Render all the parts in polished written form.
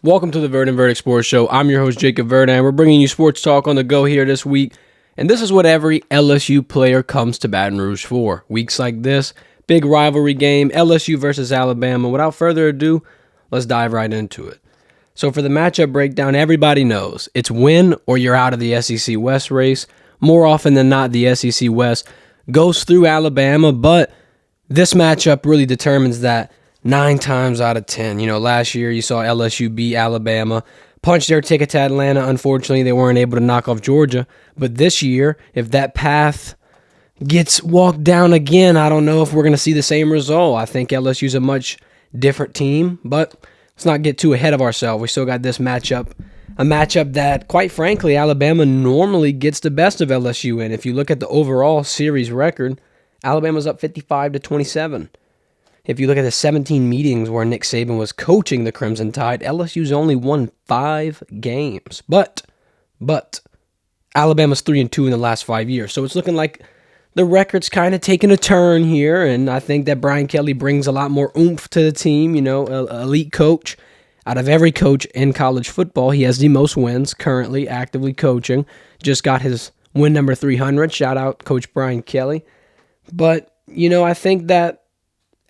Welcome to the Verdin Verdict Sports Show. I'm your host, Jacob Verdin. We're bringing you sports talk on the go here this week. And this is what every LSU player comes to Baton Rouge for. Weeks like this, big rivalry game, LSU versus Alabama. Without further ado, let's dive right into it. So for the matchup breakdown, everybody knows it's win or you're out of the SEC West race. More often than not, the SEC West goes through Alabama, but this matchup really determines that 9 times out of 10. Last year you saw LSU beat Alabama, punch their ticket to Atlanta. Unfortunately, they weren't able to knock off Georgia. But this year, if that path gets walked down again, I don't know if we're going to see the same result. I think LSU's a much different team, but let's not get too ahead of ourselves. We still got this matchup, a matchup that, quite frankly, Alabama normally gets the best of LSU in. If you look at the overall series record, Alabama's up 55-27. If you look at the 17 meetings where Nick Saban was coaching the Crimson Tide, LSU's only won 5 games. But Alabama's 3-2 in the last 5 years. So it's looking like the record's kind of taking a turn here, and I think that Brian Kelly brings a lot more oomph to the team. Elite coach. Out of every coach in college football, he has the most wins currently actively coaching. Just got his win number 300. Shout out Coach Brian Kelly. But, I think that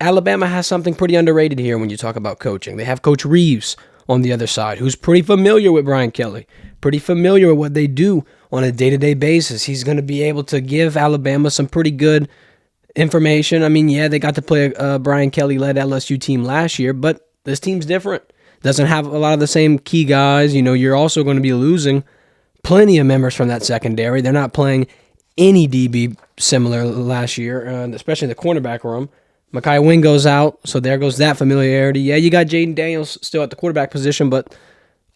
Alabama has something pretty underrated here when you talk about coaching. They have Coach Reeves on the other side, who's pretty familiar with Brian Kelly, pretty familiar with what they do on a day-to-day basis. He's going to be able to give Alabama some pretty good information. They got to play a Brian Kelly-led LSU team last year, but this team's different. Doesn't have a lot of the same key guys. You're also going to be losing plenty of members from that secondary. They're not playing any DB similar last year, especially in the cornerback room. Mekhi Wingo's out, so there goes that familiarity. Yeah, you got Jayden Daniels still at the quarterback position, but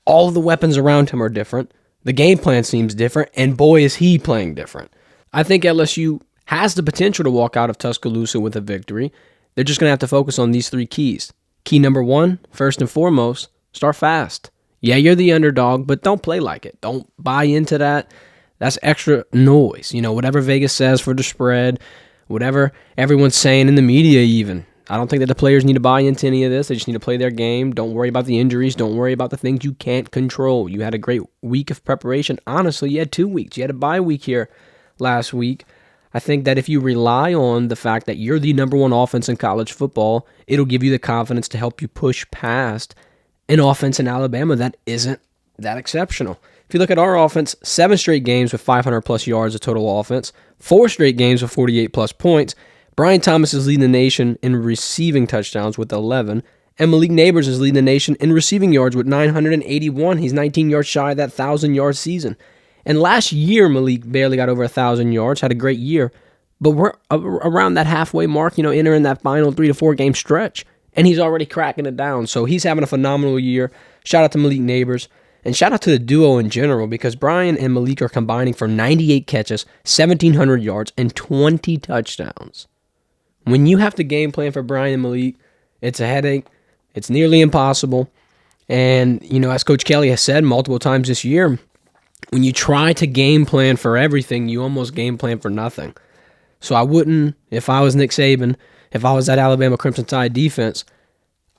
all of the weapons around him are different. The game plan seems different, and boy, is he playing different. I think LSU has the potential to walk out of Tuscaloosa with a victory. They're just going to have to focus on these 3 keys. Key number 1, first and foremost, start fast. Yeah, you're the underdog, but don't play like it. Don't buy into that. That's extra noise. Whatever Vegas says for the spread, whatever everyone's saying in the media even. I don't think that the players need to buy into any of this. They just need to play their game. Don't worry about the injuries. Don't worry about the things you can't control. You had a great week of preparation. Honestly, you had 2 weeks. You had a bye week here last week. I think that if you rely on the fact that you're the number 1 offense in college football, it'll give you the confidence to help you push past an offense in Alabama that isn't that exceptional. If you look at our offense, 7 straight games with 500-plus yards of total offense, 4 straight games with 48-plus points. Brian Thomas is leading the nation in receiving touchdowns with 11, and Malik Neighbors is leading the nation in receiving yards with 981. He's 19 yards shy of that 1,000-yard season. And last year, Malik barely got over 1,000 yards, had a great year, but we're around that halfway mark, entering that final 3 to 4 game stretch, and he's already cracking it down. So he's having a phenomenal year. Shout out to Malik Neighbors. And shout out to the duo in general, because Brian and Malik are combining for 98 catches, 1,700 yards, and 20 touchdowns. When you have to game plan for Brian and Malik, it's a headache. It's nearly impossible. And, as Coach Kelly has said multiple times this year, when you try to game plan for everything, you almost game plan for nothing. So I wouldn't, if I was Nick Saban, if I was that Alabama Crimson Tide defense,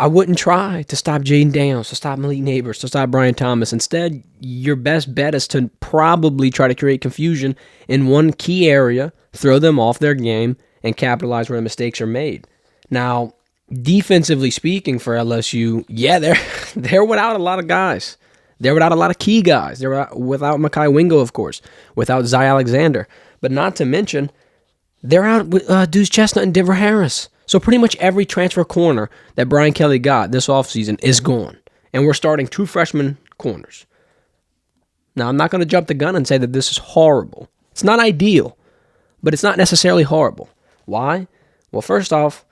I wouldn't try to stop Jayden Daniels, to stop Malik Neighbors, to stop Brian Thomas. Instead, your best bet is to probably try to create confusion in one key area, throw them off their game, and capitalize where the mistakes are made. Now, defensively speaking for LSU, yeah, they're without a lot of guys. They're without a lot of key guys. They're without Mekhi Wingo, of course, without Zy Alexander. But not to mention, they're out with Deuce Chestnut and Denver Harris. So pretty much every transfer corner that Brian Kelly got this offseason is gone. And we're starting 2 freshman corners. Now, I'm not going to jump the gun and say that this is horrible. It's not ideal, but it's not necessarily horrible. Why? Well, first off,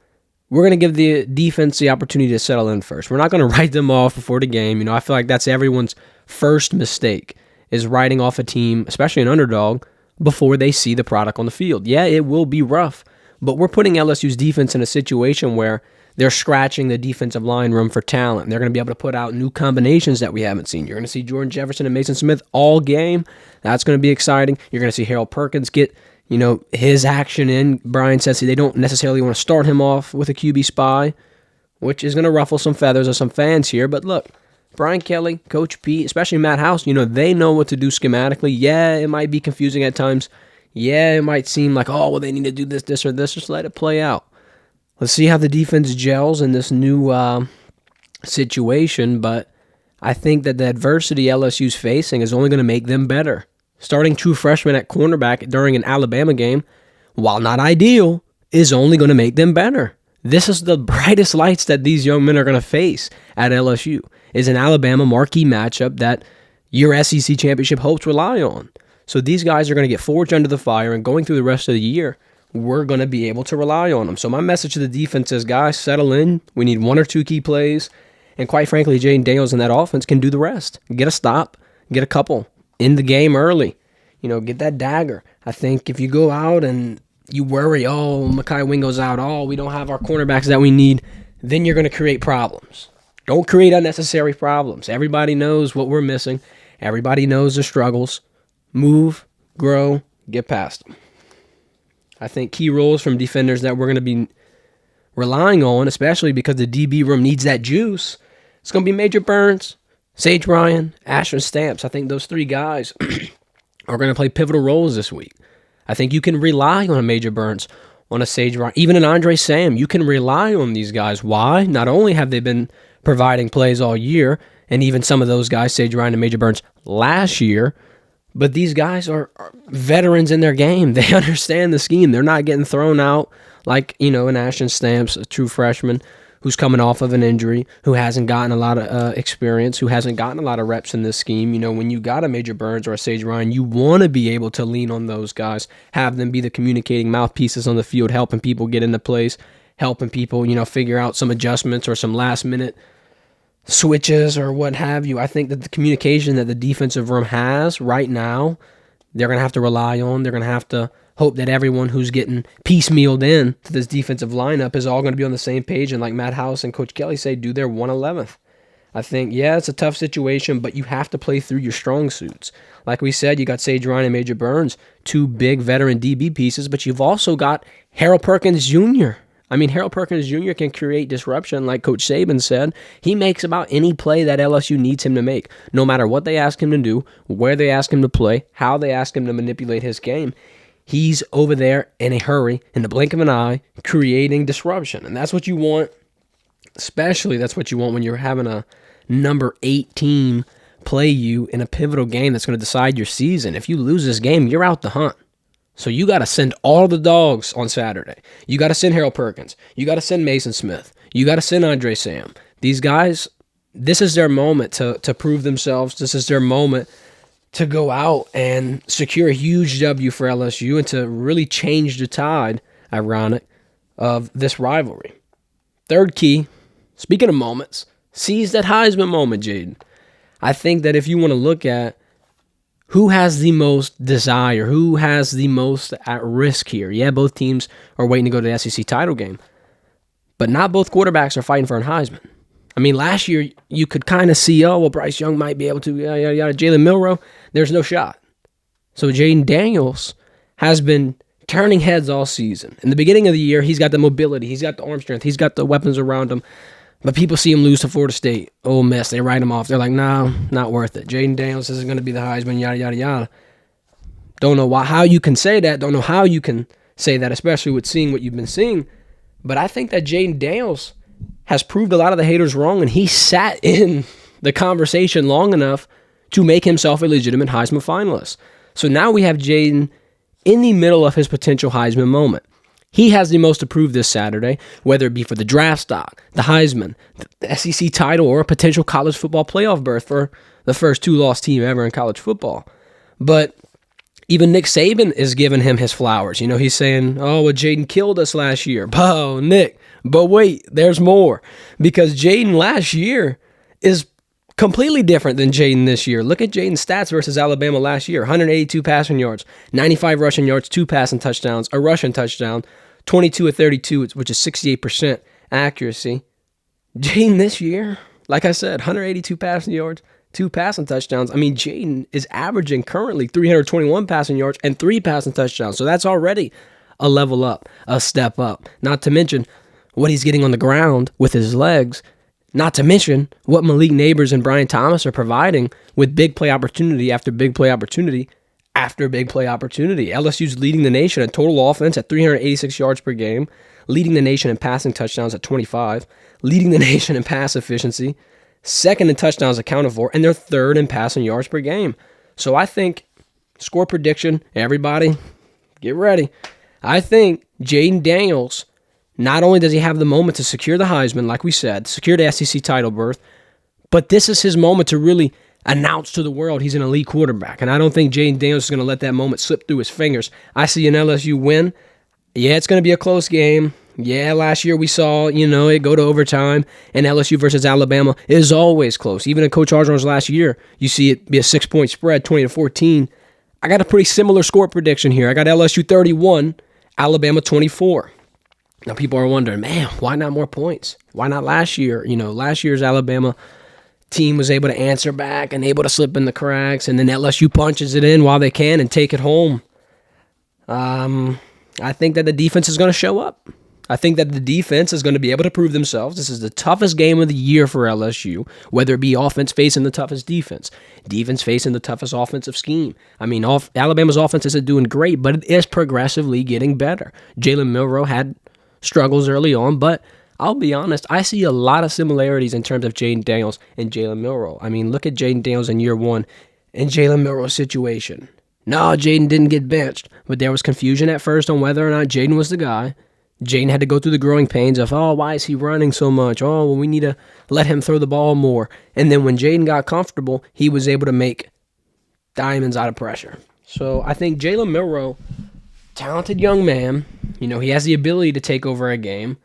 we're going to give the defense the opportunity to settle in first. We're not going to write them off before the game. I feel like that's everyone's first mistake, is writing off a team, especially an underdog, before they see the product on the field. Yeah, it will be rough. But we're putting LSU's defense in a situation where they're scratching the defensive line room for talent. They're going to be able to put out new combinations that we haven't seen. You're going to see Jordan Jefferson and Mason Smith all game. That's going to be exciting. You're going to see Harold Perkins get, his action in. Brian says they don't necessarily want to start him off with a QB spy, which is going to ruffle some feathers of some fans here. But look, Brian Kelly, Coach P, especially Matt House, they know what to do schematically. Yeah, it might be confusing at times. Yeah, it might seem like, oh, well, they need to do this, or this. Just let it play out. Let's see how the defense gels in this new situation, but I think that the adversity LSU's facing is only going to make them better. Starting true freshman at cornerback during an Alabama game, while not ideal, is only going to make them better. This is the brightest lights that these young men are going to face at LSU, is an Alabama marquee matchup that your SEC championship hopes rely on. So these guys are going to get forged under the fire, and going through the rest of the year, we're going to be able to rely on them. So my message to the defense is, guys, settle in. We need one or two key plays. And quite frankly, Jayden Daniels and that offense can do the rest. Get a stop, get a couple in the game early. Get that dagger. I think if you go out and you worry, oh, Mekhi Wingo's out, oh, we don't have our cornerbacks that we need, then you're going to create problems. Don't create unnecessary problems. Everybody knows what we're missing. Everybody knows the struggles. Move, grow, get past them. I think key roles from defenders that we're going to be relying on, especially because the DB room needs that juice, it's going to be Major Burns, Sage Ryan, Ashton Stamps. I think those three guys are going to play pivotal roles this week. I think you can rely on a Major Burns, on a Sage Ryan, even an Andre Sam. You can rely on these guys. Why? Not only have they been providing plays all year, and even some of those guys, Sage Ryan and Major Burns, last year, but these guys are veterans in their game. They understand the scheme. They're not getting thrown out like, an Ashton Stamps, a true freshman who's coming off of an injury, who hasn't gotten a lot of experience, who hasn't gotten a lot of reps in this scheme. When you got a Major Burns or a Sage Ryan, you want to be able to lean on those guys, have them be the communicating mouthpieces on the field, helping people get into place, helping people, figure out some adjustments or some last-minute switches or what have you. I think that the communication that the defensive room has right now, they're going to have to rely on. They're going to have to hope that everyone who's getting piecemealed in to this defensive lineup is all going to be on the same page, and like Matt House and Coach Kelly say, do their 1/11th. I think, yeah, it's a tough situation, but you have to play through your strong suits. Like we said, you got Sage Ryan and Major Burns, two big veteran DB pieces, but you've also got Harold Perkins Jr. Harold Perkins Jr. can create disruption, like Coach Saban said. He makes about any play that LSU needs him to make, no matter what they ask him to do, where they ask him to play, how they ask him to manipulate his game. He's over there in a hurry, in the blink of an eye, creating disruption. And that's what you want, especially that's what you want when you're having a number 8 team play you in a pivotal game that's going to decide your season. If you lose this game, you're out the hunt. So you got to send all the dogs on Saturday. You got to send Harold Perkins. You got to send Mason Smith. You got to send Andre Sam. These guys, this is their moment to prove themselves. This is their moment to go out and secure a huge W for LSU and to really change the tide, ironic, of this rivalry. Third key, speaking of moments, seize that Heisman moment, Jayden. I think that if you want to look at who has the most desire, who has the most at risk here, yeah, both teams are waiting to go to the SEC title game, but not both quarterbacks are fighting for a Heisman. Last year, you could kind of see, Bryce Young might be able to, Jalen Milroe, there's no shot. So Jayden Daniels has been turning heads all season. In the beginning of the year, he's got the mobility, he's got the arm strength, he's got the weapons around him, but people see him lose to Florida State, Ole Miss, they write him off. They're like, no, not worth it. Jayden Daniels isn't going to be the Heisman, yada, yada, yada. Don't know how you can say that, don't know how you can say that, especially with seeing what you've been seeing, but I think that Jayden Daniels has proved a lot of the haters wrong, and he sat in the conversation long enough to make himself a legitimate Heisman finalist. So now we have Jayden in the middle of his potential Heisman moment. He has the most to prove this Saturday, whether it be for the draft stock, the Heisman, the SEC title, or a potential college football playoff berth for the first 2-loss team ever in college football. But even Nick Saban is giving him his flowers. He's saying, Jayden killed us last year. Oh, Nick. But wait, there's more. Because Jayden last year is completely different than Jayden this year. Look at Jayden's stats versus Alabama last year. 182 passing yards, 95 rushing yards, 2 passing touchdowns, a rushing touchdown, 22 of 32, which is 68% accuracy. Jayden this year, like I said, 182 passing yards, 2 passing touchdowns. Jayden is averaging currently 321 passing yards and 3 passing touchdowns. So that's already a level up, a step up. Not to mention what he's getting on the ground with his legs. Not to mention what Malik Neighbors and Brian Thomas are providing with big play opportunity after big play opportunity after big play opportunity. LSU's leading the nation in total offense at 386 yards per game, leading the nation in passing touchdowns at 25, leading the nation in pass efficiency, second in touchdowns accounted for, and they're third in passing yards per game. So I think, score prediction, everybody, get ready. I think Jayden Daniels, not only does he have the moment to secure the Heisman, like we said, secure the SEC title berth, but this is his moment to really announce to the world he's an elite quarterback. And I don't think Jayden Daniels is going to let that moment slip through his fingers. I see an LSU win. Yeah, it's going to be a close game. Yeah, last year we saw, it go to overtime, and LSU versus Alabama is always close. Even in Coach Hartshorn's last year, you see it be a 6-point spread, 20-14. I got a pretty similar score prediction here. I got LSU 31, Alabama 24. Now, people are wondering, man, why not more points? Why not last year? Last year's Alabama team was able to answer back and able to slip in the cracks, and then LSU punches it in while they can and take it home. I think that the defense is going to show up. I think that the defense is going to be able to prove themselves. This is the toughest game of the year for LSU, whether it be offense facing the toughest defense facing the toughest offensive scheme. I mean, Alabama's offense isn't doing great, but it is progressively getting better. Jalen Milroe had struggles early on, but I'll be honest, I see a lot of similarities in terms of Jayden Daniels and Jalen Milroe. I mean, look at Jayden Daniels in year one and Jalen Milroe's situation. No, Jayden didn't get benched, but there was confusion at first on whether or not Jayden was the guy. Jayden had to go through the growing pains of, why is he running so much? Well, we need to let him throw the ball more. And then when Jayden got comfortable, he was able to make diamonds out of pressure. So I think Jalen Milroe, talented young man, he has the ability to take over a game.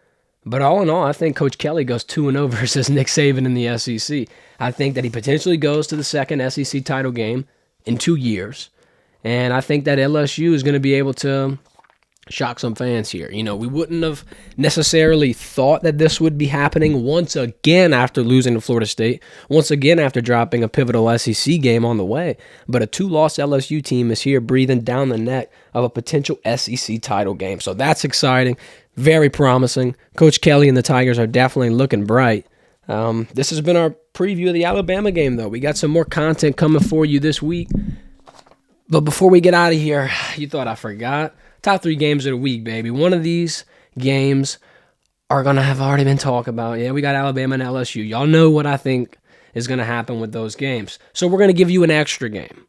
But all in all, I think Coach Kelly goes 2-0 versus Nick Saban in the SEC. I think that he potentially goes to the second SEC title game in 2 years. And I think that LSU is going to be able to shock some fans here. We wouldn't have necessarily thought that this would be happening once again after losing to Florida State, once again after dropping a pivotal SEC game on the way. But a 2-loss LSU team is here breathing down the neck of a potential SEC title game. So that's exciting, very promising. Coach Kelly and the Tigers are definitely looking bright. This has been our preview of the Alabama game, though. We got some more content coming for you this week. But before we get out of here, you thought I forgot? Top 3 games of the week, baby. One of these games are going to have already been talked about. Yeah, we got Alabama and LSU. Y'all know what I think is going to happen with those games. So we're going to give you an extra game.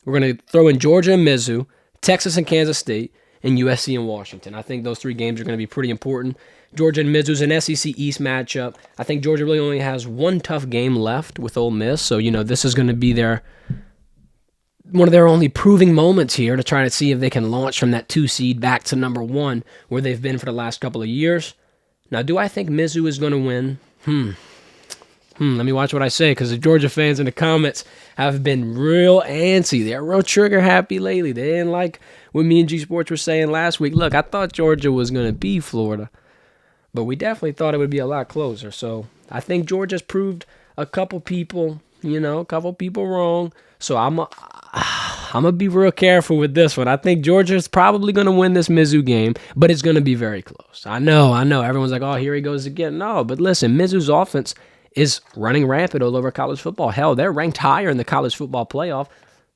We're going to throw in Georgia and Mizzou, Texas and Kansas State, and USC and Washington. I think those 3 games are going to be pretty important. Georgia and Mizzou's an SEC East matchup. I think Georgia really only has one tough game left with Ole Miss. So, this is going to be one of their only proving moments here to try to see if they can launch from that 2 seed back to number 1 where they've been for the last couple of years. Now, do I think Mizzou is going to win? Let me watch what I say, because the Georgia fans in the comments have been real antsy. They're real trigger happy lately. They didn't like what me and G Sports were saying last week. Look, I thought Georgia was going to beat Florida, but we definitely thought it would be a lot closer. So I think Georgia's proved a couple people wrong. So I'm going to be real careful with this one. I think Georgia's probably going to win this Mizzou game, but it's going to be very close. I know. Everyone's like, here he goes again. No, but listen, Mizzou's offense is running rampant all over college football. Hell, they're ranked higher in the college football playoff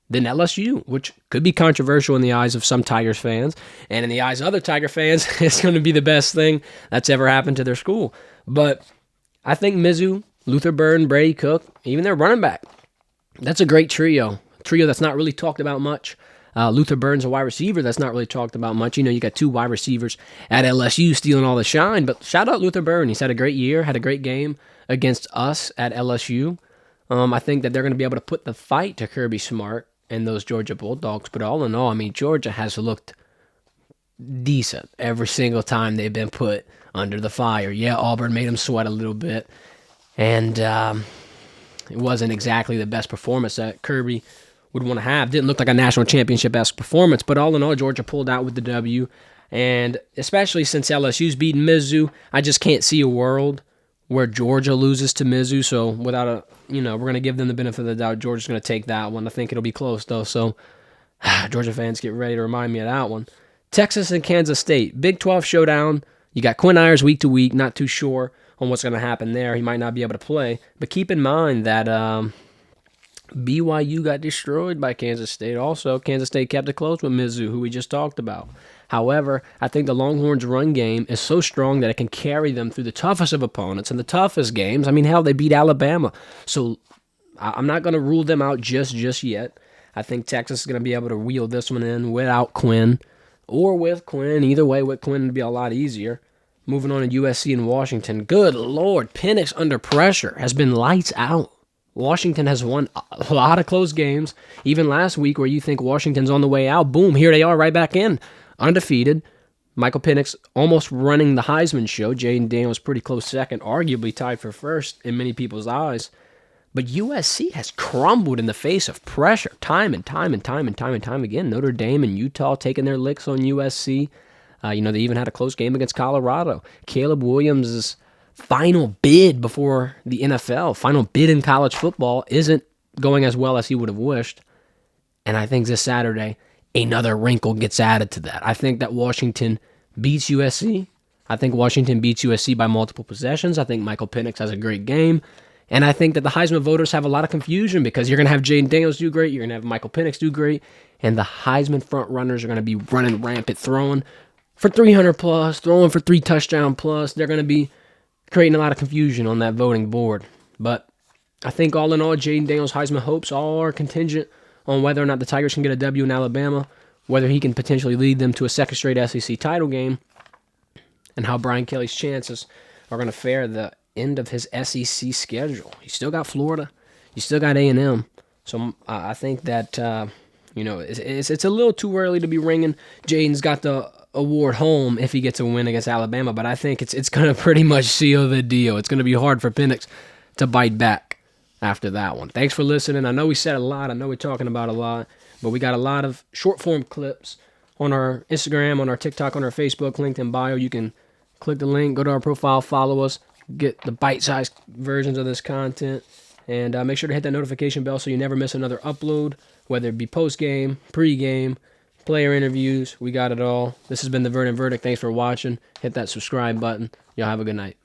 than LSU, which could be controversial in the eyes of some Tigers fans. And in the eyes of other Tiger fans, it's going to be the best thing that's ever happened to their school. But I think Mizzou, Luther Burden, Brady Cook, even their running back, that's a great trio. Trio that's not really talked about much. Luther Burden's a wide receiver that's not really talked about much. You got 2 wide receivers at LSU stealing all the shine. But shout out Luther Burden. He's had a great year, had a great game against us at LSU. I think that they're going to be able to put the fight to Kirby Smart and those Georgia Bulldogs. But all in all, Georgia has looked decent every single time they've been put under the fire. Yeah, Auburn made them sweat a little bit. And it wasn't exactly the best performance that Kirby would want to have. Didn't look like a national championship-esque performance, but all in all, Georgia pulled out with the W. And especially since LSU's beaten Mizzou, I just can't see a world where Georgia loses to Mizzou. So without we're going to give them the benefit of the doubt. Georgia's going to take that one. I think it'll be close, though. So Georgia fans, get ready to remind me of that one. Texas and Kansas State, Big 12 showdown. You got Quinn Ewers week to week. Not too sure on what's going to happen there. He might not be able to play. But keep in mind that BYU got destroyed by Kansas State. Also, Kansas State kept it close with Mizzou, who we just talked about. However, I think the Longhorns' run game is so strong that it can carry them through the toughest of opponents and the toughest games. I mean, hell, they beat Alabama. So I'm not going to rule them out just yet. I think Texas is going to be able to wheel this one in without Quinn or with Quinn. Either way, with Quinn, it'd be a lot easier. Moving on to USC and Washington. Good Lord, Penix under pressure has been lights out. Washington has won a lot of close games. Even last week where you think Washington's on the way out, boom, here they are right back in. Undefeated. Michael Penix almost running the Heisman show. Jayden Daniels pretty close second, arguably tied for first in many people's eyes. But USC has crumbled in the face of pressure time and time again. Notre Dame and Utah taking their licks on USC. They even had a close game against Colorado. Caleb Williams' final bid before the NFL, final bid in college football, isn't going as well as he would have wished. And I think this Saturday, another wrinkle gets added to that. I think that Washington beats USC. I think Washington beats USC by multiple possessions. I think Michael Penix has a great game. And I think that the Heisman voters have a lot of confusion because you're going to have Jayden Daniels do great, you're going to have Michael Penix do great, and the Heisman front runners are going to be running rampant, throwing for 300 plus, throwing for 3 touchdown plus. They're going to be creating a lot of confusion on that voting board. But I think all in all, Jayden Daniels' Heisman hopes are contingent on whether or not the Tigers can get a W in Alabama, whether he can potentially lead them to a second straight SEC title game, and how Brian Kelly's chances are going to fare the end of his SEC schedule. You still got Florida. You still got A&M. So I think that, it's a little too early to be ringing Jayden's got the award home if he gets a win against Alabama, but I think it's going to pretty much seal the deal. It's going to be hard for Penix to bite back after that one. Thanks for listening. I know we said a lot. I know we're talking about a lot, but we got a lot of short-form clips on our Instagram, on our TikTok, on our Facebook, linked in bio. You can click the link, go to our profile, follow us, get the bite-sized versions of this content, and make sure to hit that notification bell so you never miss another upload, whether it be post-game, pre-game, player interviews. We got it all. This has been the Verdin Verdict. Thanks for watching. Hit that subscribe button. Y'all have a good night.